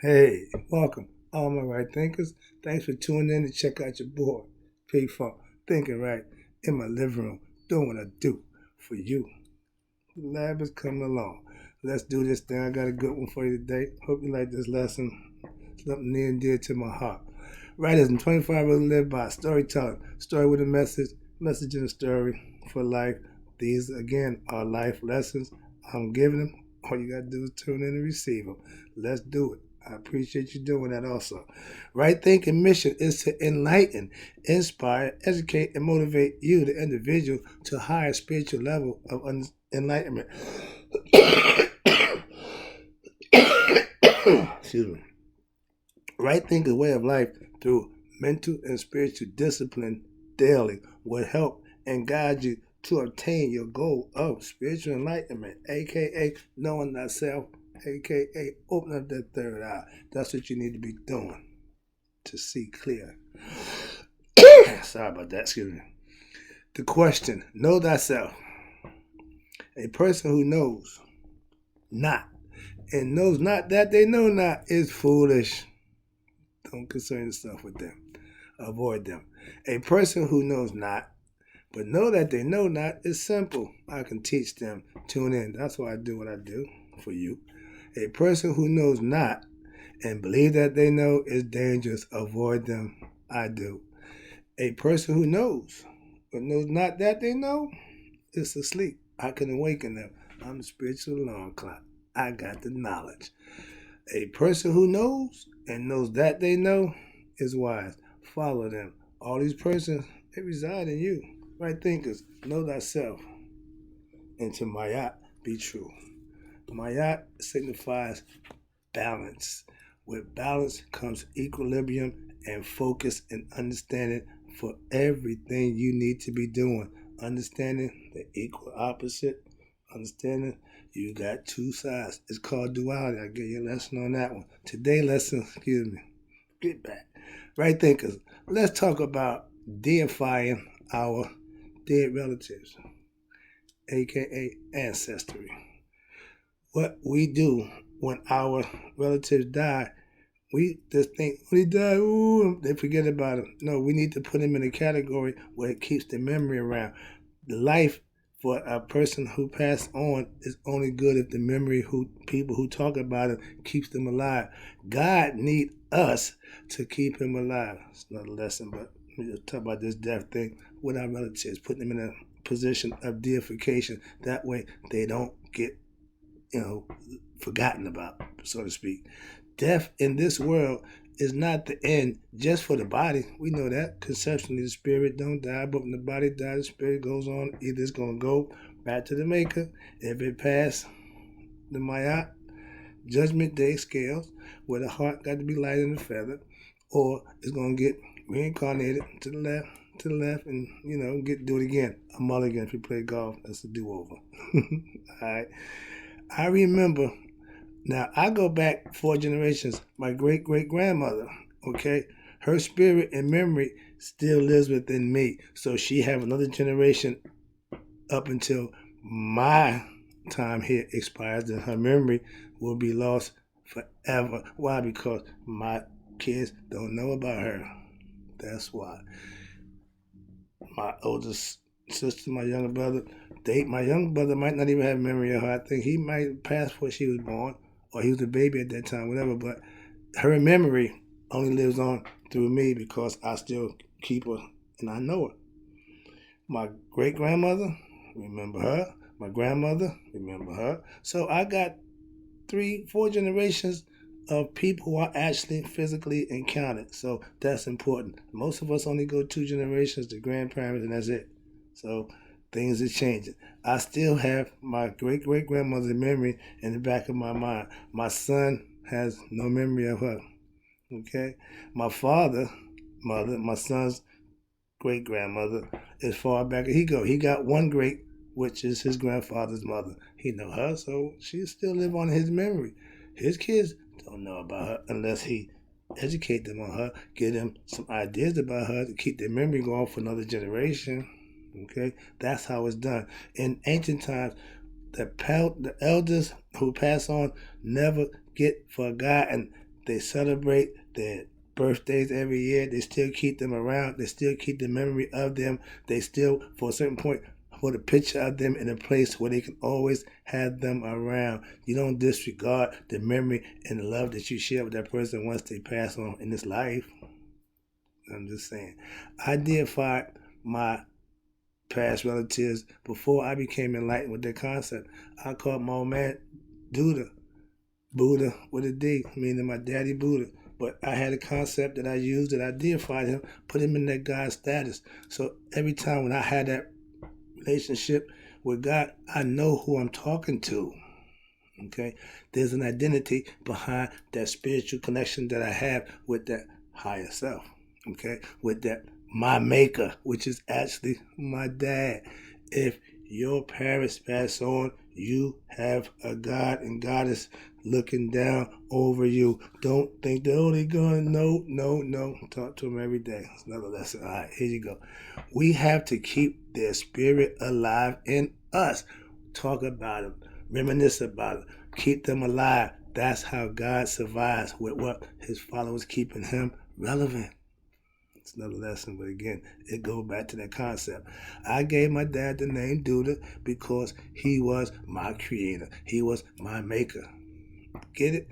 Hey, welcome, all my right thinkers. Thanks for tuning in to check out your boy, P Funk, thinking right in my living room, doing what I do for you. The lab is coming along. Let's do this thing. I got a good one for you today. Hope you like this lesson. Something near and dear to my heart. Writers in 25 rules live by storytelling. Story with a message, message in a story for life. These, again, are life lessons. I'm giving them. All you got to do is tune in and receive them. Let's do it. I appreciate you doing that also. Right thinking mission is to enlighten, inspire, educate, and motivate you, the individual, to a higher spiritual level of enlightenment. Excuse me. Right thinking way of life through mental and spiritual discipline daily will help and guide you to obtain your goal of spiritual enlightenment, aka knowing thyself, aka open up that third eye. That's what you need to be doing to see clear. Sorry about that, excuse me. The question, know thyself. A person who knows not and knows not that they know not is foolish. Don't concern yourself with them. Avoid them. A person who knows not, but know that they know not, is simple. I can teach them. Tune in. That's why I do what I do for you. A person who knows not and believe that they know is dangerous. Avoid them. I do. A person who knows, but knows not that they know, is asleep. I can awaken them. I'm the spiritual alarm clock. I got the knowledge. A person who knows and knows that they know is wise. Follow them. All these persons, they reside in you. Right thinkers, know thyself. And to Mayat, be true. Mayat signifies balance. With balance comes equilibrium and focus and understanding for everything you need to be doing. Understanding the equal opposite. Understanding you got two sides. It's called duality. I gave you a lesson on that one. Today's lesson, excuse me, get back. Right thinkers, let's talk about deifying our dead relatives, aka ancestry. What we do when our relatives die, we just think, when he died, ooh, they forget about him. No, we need to put him in a category where it keeps the memory around. The life for a person who passed on is only good if the memory who people who talk about it keeps them alive. God need us to keep him alive. It's not a lesson, but we just talk about this death thing with our relatives, putting them in a position of deification. That way they don't get, forgotten about, so to speak. Death in this world is not the end just for the body. We know that. Conceptually, the spirit don't die, but when the body dies, the spirit goes on. Either it's going to go back to the maker. If it passed the Mayat judgment day scales, where the heart got to be lighter than a feather, or it's going to get reincarnated to the left, and do it again. A mulligan if you play golf. That's a do-over. All right. I remember. Now, I go back 4 generations. My great-great-grandmother, okay, her spirit and memory still lives within me. So she have another generation up until my time here expires, and her memory will be lost forever. Why? Because my kids don't know about her. That's why. My oldest sister, my younger brother, my young brother might not even have memory of her. I think he might pass before she was born, or he was a baby at that time, whatever. But her memory only lives on through me because I still keep her and I know her. My great grandmother, remember her. My grandmother, remember her. So I got 3, 4 generations of people who are actually physically encountered. So that's important. Most of us only go 2 generations, the grandparents, and that's it. So things are changing. I still have my great great grandmother's memory in the back of my mind. My son has no memory of her. Okay? My my son's great grandmother, as far back as he go. He got one great, which is his grandfather's mother. He know her, so she still live on his memory. His kids don't know about her unless he educate them on her, give them some ideas about her to keep their memory going for another generation. Okay, that's how it's done. In ancient times, the elders who pass on never get forgotten. They celebrate their birthdays every year. They still keep them around. They still keep the memory of them. They still, for a certain point, put a picture of them in a place where they can always have them around. You don't disregard the memory and the love that you share with that person once they pass on in this life. I'm just saying. I deified my past relatives before I became enlightened with their concept. I called my old man Buddha, Buddha with a D, meaning my daddy Buddha. But I had a concept that I used, that I deified him, put him in that God status. So every time when I had that relationship with God, I know who I'm talking to. Okay? There's an identity behind that spiritual connection that I have with that higher self. Okay? With that my maker, which is actually my dad. If your parents pass on, you have a God, and God is looking down over you. Don't think they're only going, no. Talk to him every day. It's another lesson. All right, here you go. We have to keep their spirit alive in us. Talk about them. Reminisce about it. Keep them alive. That's how God survives, with what his followers keeping him relevant. It's another lesson, but again, it goes back to that concept. I gave my dad the name Duda because he was my creator. He was my maker. Get it?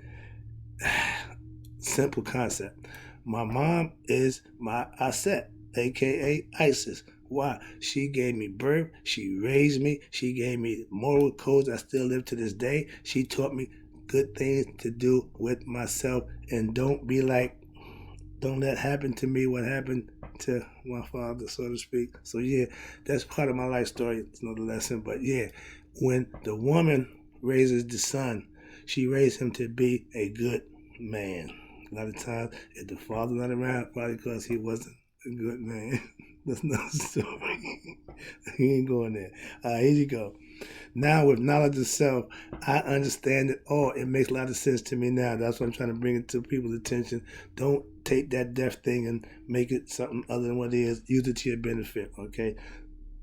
Simple concept. My mom is my Aset, aka Isis. Why? She gave me birth. She raised me. She gave me moral codes I still live to this day. She taught me good things to do with myself, and don't let happen to me what happened to my father, so to speak. So yeah, that's part of my life story. It's another lesson. But yeah, when the woman raises the son, she raised him to be a good man. A lot of times, if the father's not around, probably because he wasn't a good man. That's another story. He ain't going there. All right, here you go. Now, with knowledge of self, I understand it all. It makes a lot of sense to me now. That's what I'm trying to bring it to people's attention. Don't take that deaf thing and make it something other than what it is. Use it to your benefit, okay?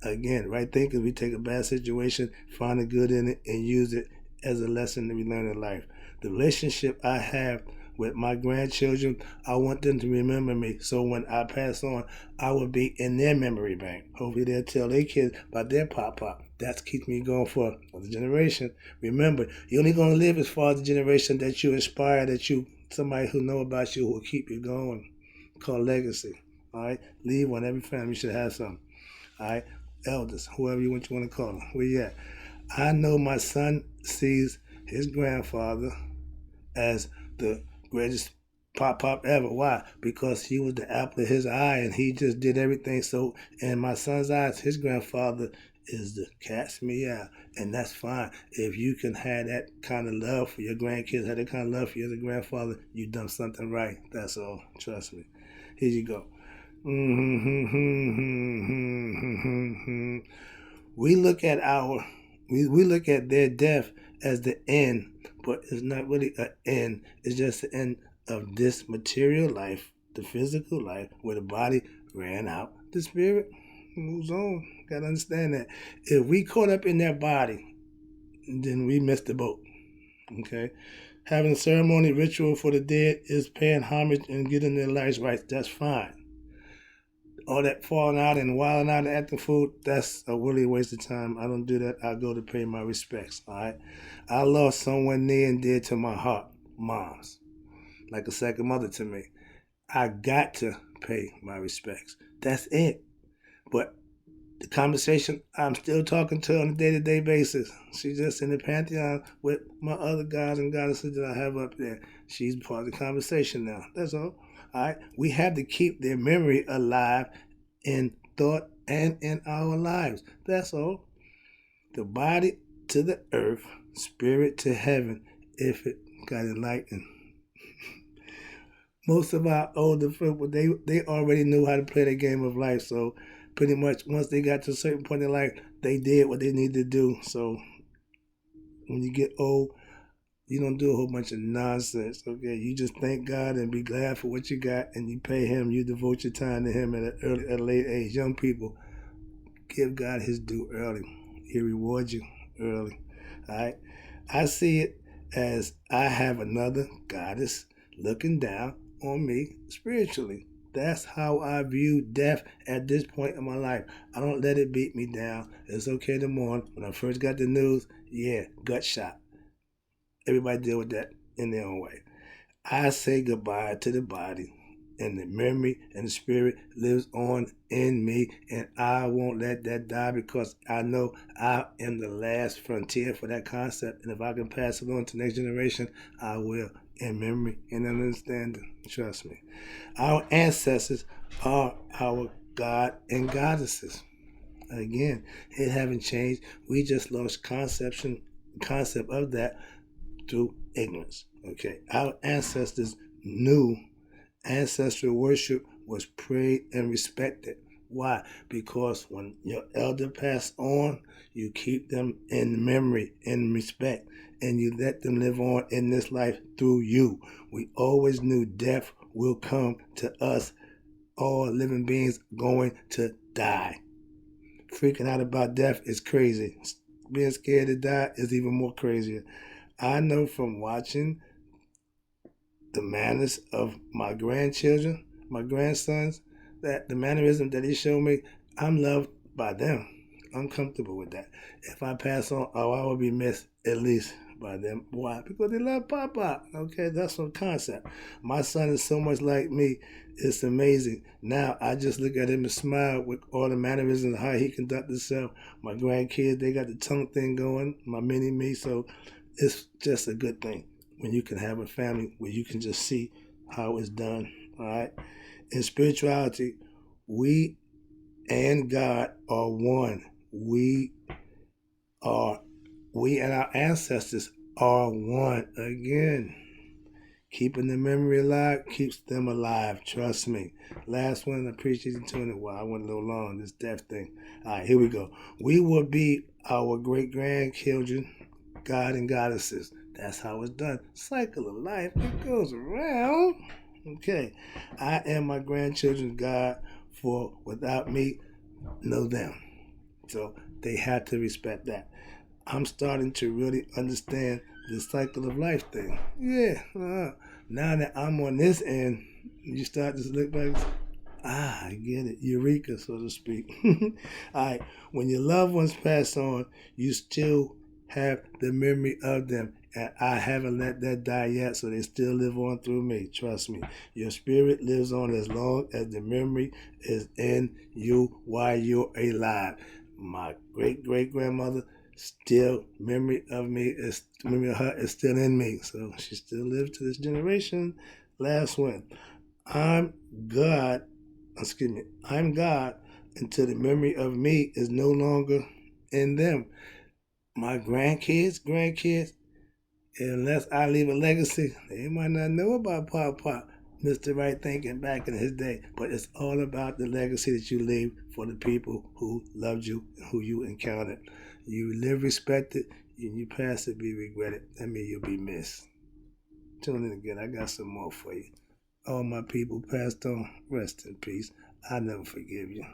Again, right thinking, we take a bad situation, find the good in it, and use it as a lesson that we learn in life. The relationship I have with my grandchildren, I want them to remember me. So when I pass on, I will be in their memory bank. Hopefully they'll tell their kids about their pop. That keeps me going for another generation. Remember, you're only going to live as far as the generation that you inspire, somebody who know about you who will keep you going. Called legacy. All right? Leave one. Every family should have some. All right? Elders, whoever you want to call them. Where you at? I know my son sees his grandfather as the greatest pop ever. Why? Because he was the apple of his eye, and he just did everything. So in my son's eyes, his grandfather is the cat's meow, and that's fine. If you can have that kind of love for your grandkids, have that kind of love for your grandfather, you've done something right. That's all. Trust me. Here you go. We look at their death as the end, but it's not really an end. It's just the end of this material life, the physical life, where the body ran out. The spirit moves on. Gotta understand that. If we caught up in that body, then we missed the boat. Okay? Having a ceremony ritual for the dead is paying homage and getting their lives right. That's fine. All that falling out and wilding out and acting fool, that's a really waste of time. I don't do that. I go to pay my respects, all right? I lost someone near and dear to my heart, moms, like a second mother to me. I got to pay my respects. That's it. But the conversation, I'm still talking to her on a day-to-day basis. She's just in the pantheon with my other gods and goddesses that I have up there. She's part of the conversation now. That's all. All right, we have to keep their memory alive in thought and in our lives. That's all. The body to the earth, spirit to heaven, if it got enlightened. Most of our older people, they already knew how to play the game of life. So pretty much once they got to a certain point in life, they did what they needed to do. So when you get old, you don't do a whole bunch of nonsense, okay? You just thank God and be glad for what you got, and you pay him. You devote your time to him at a late age. Young people, give God his due early. He rewards you early, all right? I see it as I have another goddess looking down on me spiritually. That's how I view death at this point in my life. I don't let it beat me down. It's okay to mourn. When I first got the news, yeah, gut shot. Everybody deal with that in their own way. I say goodbye to the body, and the memory and the spirit lives on in me, and I won't let that die because I know I am the last frontier for that concept, and if I can pass it on to the next generation, I will, in memory and understanding. Trust me. Our ancestors are our God and goddesses. Again, it haven't changed. We just lost concept of that through ignorance. Okay, our ancestors knew ancestral worship was prayed and respected. Why? Because when your elder passed on, you keep them in memory, in respect, and you let them live on in this life through you. We always knew death will come to us, all living beings going to die. Freaking out about death is crazy. Being scared to die is even more crazier. I know from watching the manners of my grandchildren, my grandsons, that the mannerism that they show me, I'm loved by them. I'm comfortable with that. If I pass on, I will be missed at least by them. Why? Because they love Papa. Okay, that's some concept. My son is so much like me. It's amazing. Now I just look at him and smile with all the mannerisms, how he conducts himself. My grandkids, they got the tongue thing going, my mini me. So it's just a good thing when you can have a family where you can just see how it's done. All right. In spirituality, we and God are one. We and our ancestors are one. Again, keeping the memory alive keeps them alive. Trust me. Last one, I appreciate you tuning in. Well, I went a little long on this death thing. All right, here we go. We will be our great-grandchildren, God and goddesses. That's how it's done. Cycle of life, it goes around. Okay. I am my grandchildren's God, for without me, no them. So they have to respect that. I'm starting to really understand the cycle of life thing. Yeah. Now that I'm on this end, you start to look back. I get it. Eureka, so to speak. All right. When your loved ones pass on, you still have the memory of them. And I haven't let that die yet, so they still live on through me. Trust me. Your spirit lives on as long as the memory is in you while you're alive. My great-great-grandmother, still memory of her is still in me. So she still lives to this generation. Last one. I'm God until the memory of me is no longer in them. My grandkids, unless I leave a legacy, they might not know about Papa, Mr. Right Thinking back in his day, but it's all about the legacy that you leave for the people who loved you and who you encountered. You live respected, and you pass to be regretted. That means you'll be missed. Tune in again. I got some more for you. All my people passed on, rest in peace. I never forgive you.